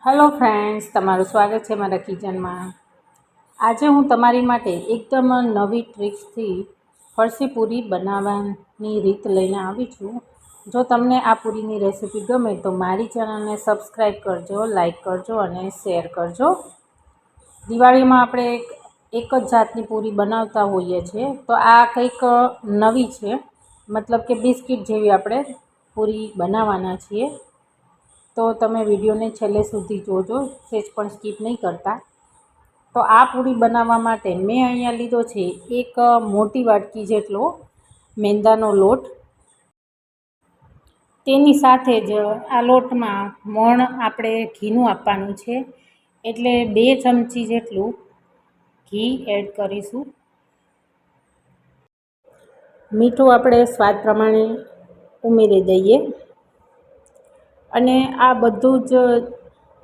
Hello friends, તમારું સ્વાગત છે મારા કિચનમાં। આજે હું તમારી માટે એકદમ નવી ટ્રીક્સથી ફરસીપુરી બનાવવાની રીત લઈને આવી છું। જો તમને આ પૂરીની રેસીપી ગમે તો મારી ચેનલને સબસ્ક્રાઈબ કરજો, લાઈક કરજો અને શેર કરજો। દિવાળીમાં આપણે એક જ જાતની પૂરી બનાવતા હોઈએ છીએ, તો આ કંઈક નવી છે, મતલબ કે બિસ્કિટ જેવી આપણે પૂરી બનાવવાના છીએ। તો તમે વિડીયોને છેલ્લે સુધી જોજો, સેજ પણ સ્કીપ નહીં કરતા। તો આ પૂરી બનાવવા માટે મેં અહીંયા લીધો છે એક મોટી વાટકી જેટલો મેંદાનો લોટ। તેની સાથે જ આ લોટમાં મોણ આપણે ઘીનું આપવાનું છે, એટલે 2 ચમચી જેટલું ઘી એડ કરીશું। મીઠું આપણે સ્વાદ પ્રમાણે ઉમેરી દઈએ અને આ બધું જ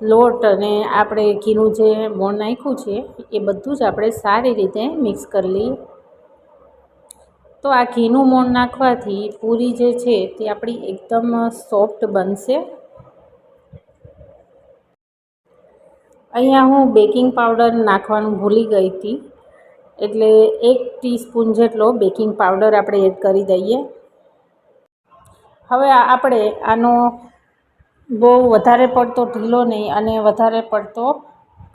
લોટ અને આપણે ઘીનું જે મોણ નાખ્યું છે એ બધું જ આપણે સારી રીતે મિક્સ કરી લઈએ। તો આ ઘીનું મોણ નાખવાથી પૂરી જે છે તે આપણી એકદમ સોફ્ટ બનશે। અહીંયા હું બેકિંગ પાવડર નાખવાનું ભૂલી ગઈ હતી, એટલે 1 ટીસ્પૂન જેટલો બેકિંગ પાવડર આપણે એડ કરી દઈએ। હવે આપણે આનો બહુ વધારે પડતો ઢીલો નહીં અને વધારે પડતો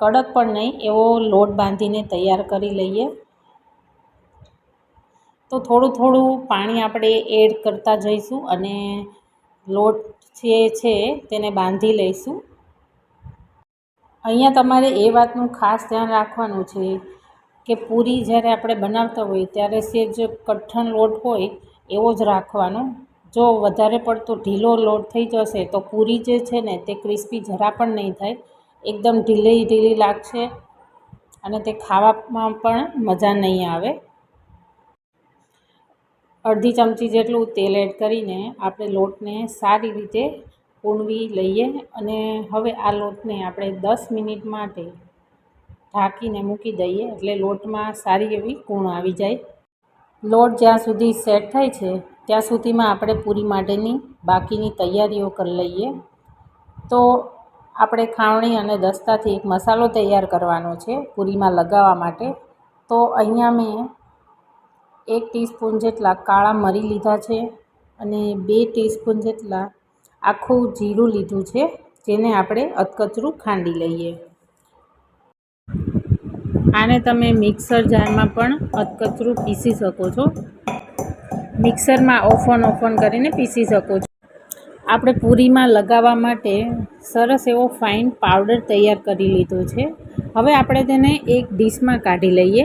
કડક પણ નહીં એવો લોટ બાંધીને તૈયાર કરી લઈએ। તો થોડું થોડું પાણી આપણે એડ કરતા જઈશું અને લોટ જે છે તેને બાંધી લઈશું। અહીંયા તમારે એ વાતનું ખાસ ધ્યાન રાખવાનું છે કે પૂરી જ્યારે આપણે બનાવતા હોઈએ ત્યારે સેજ કઠણ લોટ હોય એવો જ રાખવાનો। જો વધારે પડતો ઢીલો લોટ થઈ જશે તો પૂરી જે છે ને તે ક્રિસ્પી જરા પણ નહીં થાય, એકદમ ઢીલી લાગશે અને તે ખાવામાં પણ મજા નહીં આવે। અડધી ચમચી જેટલું તેલ એડ કરીને આપણે લોટને સારી રીતે પૂણવી લઈએ અને હવે આ લોટને આપણે 10 મિનિટ માટે ઢાંકીને મૂકી દઈએ, એટલે લોટમાં સારી એવી કૂણ આવી જાય। લોટ જ્યાં સુધી સેટ થાય છે ત્યાં સુધીમાં આપણે પૂરી માટેની બાકીની તૈયારીઓ કરી લઈએ। તો આપણે ખાવણી અને દસ્તાથી એક મસાલો તૈયાર કરવાનો છે પૂરીમાં લગાવવા માટે। તો અહીંયા મેં 1 ટીસ્પૂન જેટલા કાળા મરી લીધા છે અને 2 ટીસ્પૂન જેટલા આખું જીરું લીધું છે, જેને આપણે અધકચરું ખાંડી લઈએ। આને તમે મિક્સર જારમાં પણ અધકચરું પીસી શકો છો, મિક્સરમાં ઓફન કરીને પીસી શકો છો। આપણે પૂરીમાં લગાવવા માટે સરસ એવો ફાઇન પાવડર તૈયાર કરી લીધો છે। હવે આપણે તેને એક ડીશમાં કાઢી લઈએ।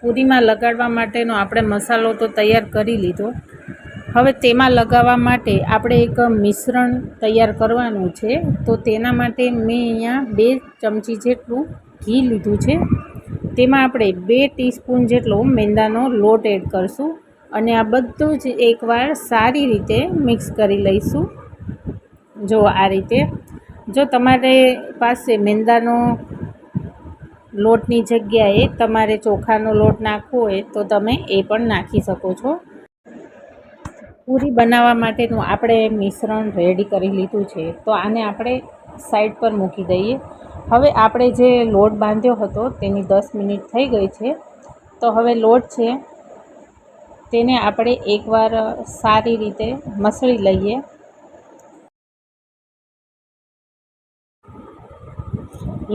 પૂરીમાં લગાડવા માટેનો આપણે મસાલો તો તૈયાર કરી લીધો, હવે તેમાં લગાવવા માટે આપણે એક મિશ્રણ તૈયાર કરવાનું છે। તો તેના માટે મેં અહીંયા 2 ચમચી જેટલું ઘી લીધું છે, તેમાં આપણે 2 ટીસ્પૂન જેટલો મેંદાનો લોટ એડ કરીશું અને આ બધું જ એકવાર સારી રીતે મિક્સ કરી લઈશું। જો આ રીતે, જો તમારે પાસે મેંદાનો લોટની જગ્યાએ તમારે ચોખાનો લોટ નાખવો હોય તો તમે એ પણ નાખી શકો છો। પૂરી બનાવવા માટેનું આપણે મિશ્રણ રેડી કરી લીધું છે, તો આને આપણે સાઈડ પર મૂકી દઈએ। હવે આપણે જે લોટ બાંધ્યો હતો તેની 10 મિનિટ થઈ ગઈ છે, તો હવે લોટ છે તેને આપણે એકવાર સારી રીતે મસળી લઈએ।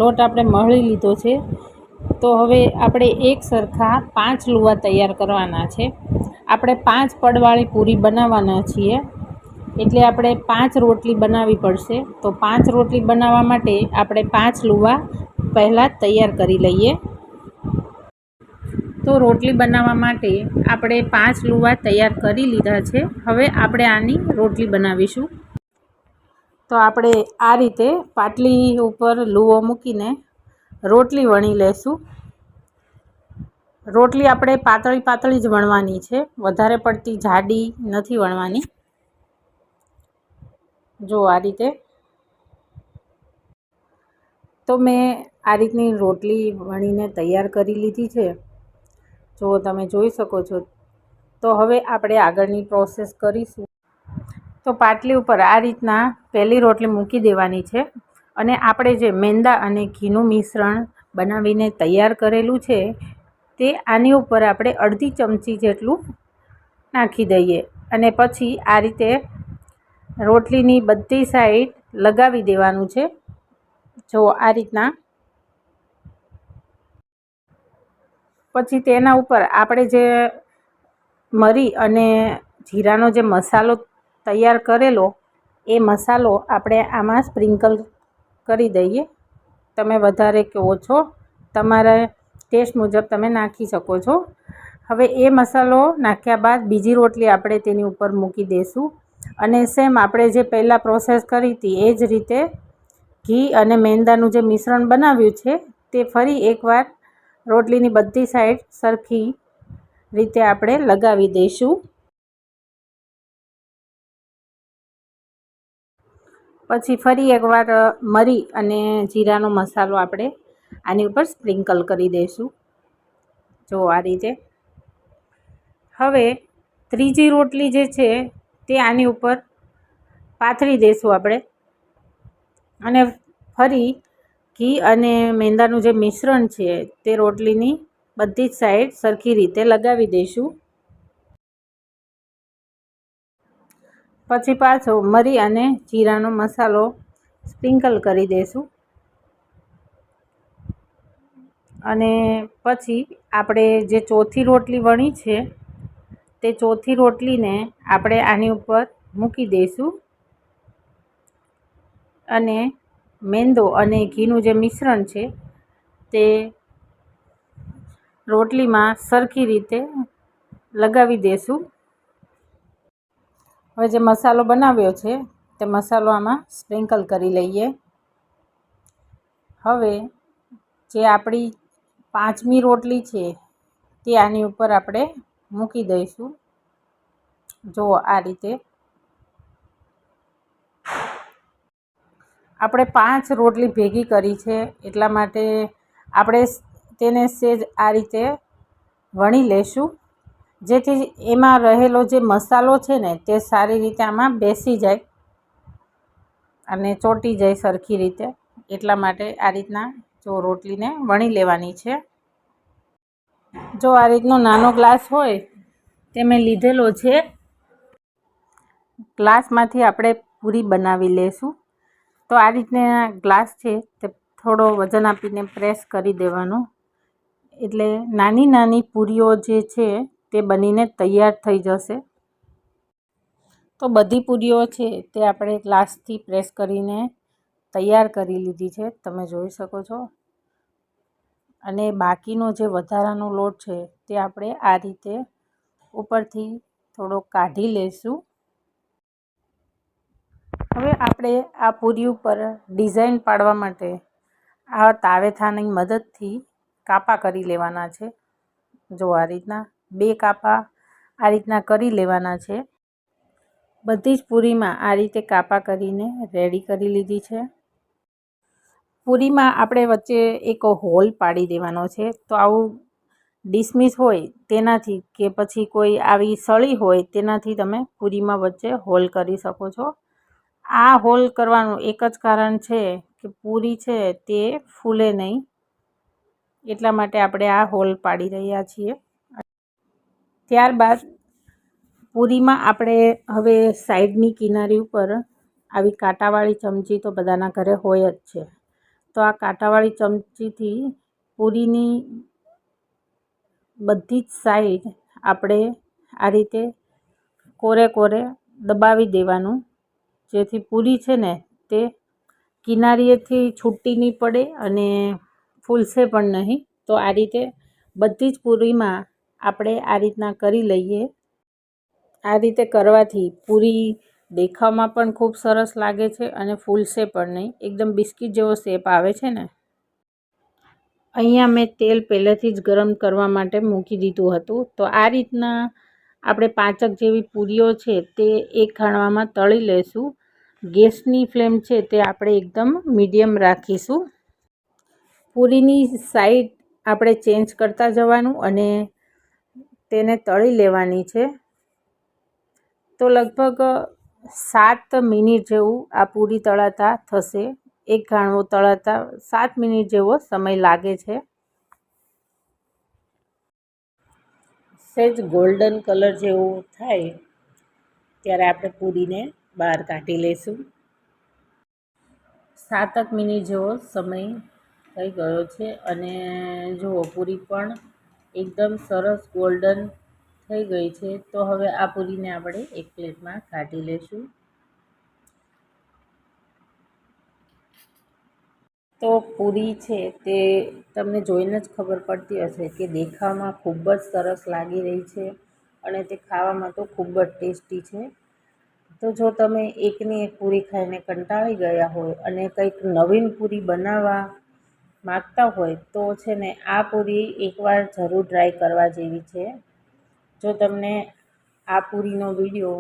લોટ આપણે મળી લીધો છે, તો હવે આપણે એક સરખા 5 લુવા તૈયાર કરવાના છે। આપણે 5 પડવાળી પૂરી બનાવવાના છીએ, એટલે આપણે 5 રોટલી બનાવવી પડશે। તો 5 રોટલી બનાવવા માટે આપણે 5 લુવા પહેલાં તૈયાર કરી લઈએ। તો રોટલી બનાવવા માટે આપણે 5 લુવા તૈયાર કરી લીધા છે। હવે આપણે આની રોટલી બનાવીશું। તો આપણે આ રીતે પાટલી ઉપર લુવો મૂકીને રોટલી વણી લેશું। રોટલી આપણે પાતળી જ વણવાની છે, વધારે પડતી જાડી નથી વણવાની। જો આ રીતે, તો મેં આ રીતની રોટલી વણીને તૈયાર કરી લીધી છે, જો તમે જોઈ શકો છો। તો હવે આપણે આગળની પ્રોસેસ કરીશું। તો પાટલી ઉપર આ રીતના પહેલી રોટલી મૂકી દેવાની છે અને આપણે જે મેંદા અને ઘીનું મિશ્રણ બનાવીને તૈયાર કરેલું છે તે આની ઉપર આપણે અડધી ચમચી જેટલું નાખી દઈએ અને પછી આ રીતે રોટલીની બધી સાઈડ લગાવી દેવાનું છે. જો આ રીતના. પછી તેના ઉપર આપણે જે મરી અને જીરાનો જે મસાલો તૈયાર કરેલો એ મસાલો આપણે આમાં સ્પ્રિંકલ કરી દઈએ. તમે વધારે કે ઓછો તમારા ટેસ્ટ મુજબ તમે નાખી શકો છો. હવે એ મસાલો નાખ્યા બાદ બીજી રોટલી આપણે તેની ઉપર મૂકી દઈશું અને સેમ આપણે જે પહેલાં પ્રોસેસ કરી હતી એ જ રીતે ઘી અને મેંદાનું જે મિશ્રણ બનાવ્યું છે તે ફરી એકવાર રોટલીની બધી સાઈડ સરખી રીતે આપણે લગાવી દઈશું. પછી ફરી એકવાર મરી અને જીરાનો મસાલો આપણે આની ઉપર સ્પ્રિંકલ કરી દઈશું. જો આ રીતે. હવે ત્રીજી રોટલી જે છે તે આની ઉપર પાથરી દઈશું આપણે અને ફરી ઘી અને મેંદાનું જે મિશ્રણ છે તે રોટલીની બધી જ સાઈડ સરખી રીતે લગાવી દઈશું. પછી પાછો મરી અને જીરાનો મસાલો સ્પ્રિંકલ કરી દઈશું અને પછી આપણે જે ચોથી રોટલી વણી છે તે ચોથી રોટલીને આપણે આની ઉપર મૂકી દઈશું અને મેંદો અને ઘીનું જે મિશ્રણ છે તે રોટલીમાં સરખી રીતે લગાવી દઈશું. હવે જે મસાલો બનાવ્યો છે તે મસાલો આમાં સ્પ્રિંકલ કરી લઈએ. હવે જે આપણી પાંચમી રોટલી છે તે આની ઉપર આપણે મૂકી દઈશું. જો આ રીતે. આપણે 5 રોટલી ભેગી કરી છે એટલા માટે આપણે તેને સેજ આ રીતે વણી લેશું જેથી એમાં રહેલો જે મસાલો છે ને તે સારી રીતે આમાં બેસી જાય અને ચોંટી જાય સરખી રીતે. એટલા માટે આ રીતના જો રોટલીને વણી લેવાની છે. જો આ રીતનો નાનો ગ્લાસ હોય તે મેં લીધેલો છે. ગ્લાસમાંથી આપણે પૂરી બનાવી લેશું. તો આ રીતના ગ્લાસ છે તે થોડો વજન આપીને પ્રેસ કરી દેવાનો એટલે નાની નાની પૂરીઓ જે છે તે બનીને તૈયાર થઈ જશે. તો બધી પૂરીઓ છે તે આપણે ગ્લાસથી પ્રેસ કરીને તૈયાર કરી લીધી છે, તમે જોઈ શકો છો. અને બાકીનો જે વધારાનો લોટ છે તે આપણે આ રીતે ઉપરથી થોડો કાઢી લઈશું. હવે આપણે આ પૂરી ઉપર ડિઝાઇન પાડવા માટે આ તાવેથાની મદદથી કાપા કરી લેવાના છે. જો આ રીતના 2 કાપા આ રીતના કરી લેવાના છે. બધી જ પૂરીમાં આ રીતે કાપા કરીને રેડી કરી લીધી છે. પૂરીમાં આપણે વચ્ચે એક હોલ પાડી દેવાનો છે. તો આવું ડિસમિસ હોય તેનાથી કે પછી કોઈ આવી સળી હોય તેનાથી તમે પૂરીમાં વચ્ચે હોલ કરી શકો છો. આ હોલ કરવાનું એક જ કારણ છે કે પૂરી છે તે ફૂલે નહીં, એટલા માટે આપણે આ હોલ પાડી રહ્યા છીએ. ત્યારબાદ પૂરીમાં આપણે હવે સાઈડની કિનારી ઉપર આવી કાંટાવાળી ચમચી તો બધાના ઘરે હોય જ છે. તો આ કાંટાવાળી ચમચીથી પૂરીની બધી જ સાઈડ આપણે આ રીતે કોરે કોરે દબાવી દેવાનું જેથી પૂરી છે ને તે કિનારીએથી છૂટી નહીં પડે અને ફૂલશે પણ નહીં. તો આ રીતે બધી જ પૂરીમાં આપણે આ રીતના કરી લઈએ. આ રીતે કરવાથી પૂરી દેખાવમાં પણ ખૂબ સરસ લાગે છે અને ફૂલશે પણ નહીં. એકદમ બિસ્કિટ જેવો શેપ આવે છે ને. અહીંયા મેં તેલ પહેલેથી જ ગરમ કરવા માટે મૂકી દીધું હતું. તો આ રીતના આપણે 5 જેવી પૂરીઓ છે તે એક ખાણામાં તળી લઈશું. ગેસની ફ્લેમ છે તે આપણે એકદમ મીડિયમ રાખીશું. પૂરીની સાઈડ આપણે ચેન્જ કરતા જવાનું અને તેને તળી લેવાની છે. તો લગભગ 7 મિનિટ જેવું આ પૂરી તળાતા થશે. એક ઘાણવો તળાતા 7 મિનિટ જેવો સમય લાગે છે. સહેજ ગોલ્ડન કલર જેવું થાય ત્યારે આપણે પૂરીને બહાર કાઢી લઈશું. 7 મિનિટ જેવો સમય થઈ ગયો છે અને જુઓ પૂરી પણ એકદમ સરસ ગોલ્ડન થઈ ગઈ છે. તો હવે આ પૂરીને આપણે એક પ્લેટમાં કાઢી લઈશું. તો પૂરી છે તે તમને જોઈને જ ખબર પડતી હશે કે દેખાવમાં ખૂબ જ સરસ લાગી રહી છે અને તે ખાવામાં તો ખૂબ જ ટેસ્ટી છે. તો જો તમે એકની એક પૂરી ખાઈને કંટાળી ગયા હોય અને કંઈક નવીન પૂરી બનાવવા માગતા હોય તો છે ને આ પૂરી એકવાર જરૂર ટ્રાય કરવા જેવી છે. જો તમને આ પૂરીનો વિડીયો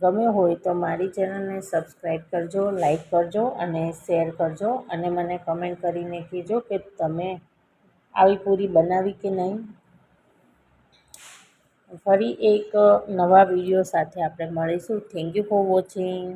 ગમ્યો હોય તો મારી ચેનલને સબસ્ક્રાઈબ કરજો, લાઈક કરજો અને શેર કરજો અને મને કમેન્ટ કરીને કહેજો કે તમે આવી પૂરી બનાવી કે નહીં. ફરી એક નવા વિડીયો સાથે આપણે મળીશું. Thank you for watching.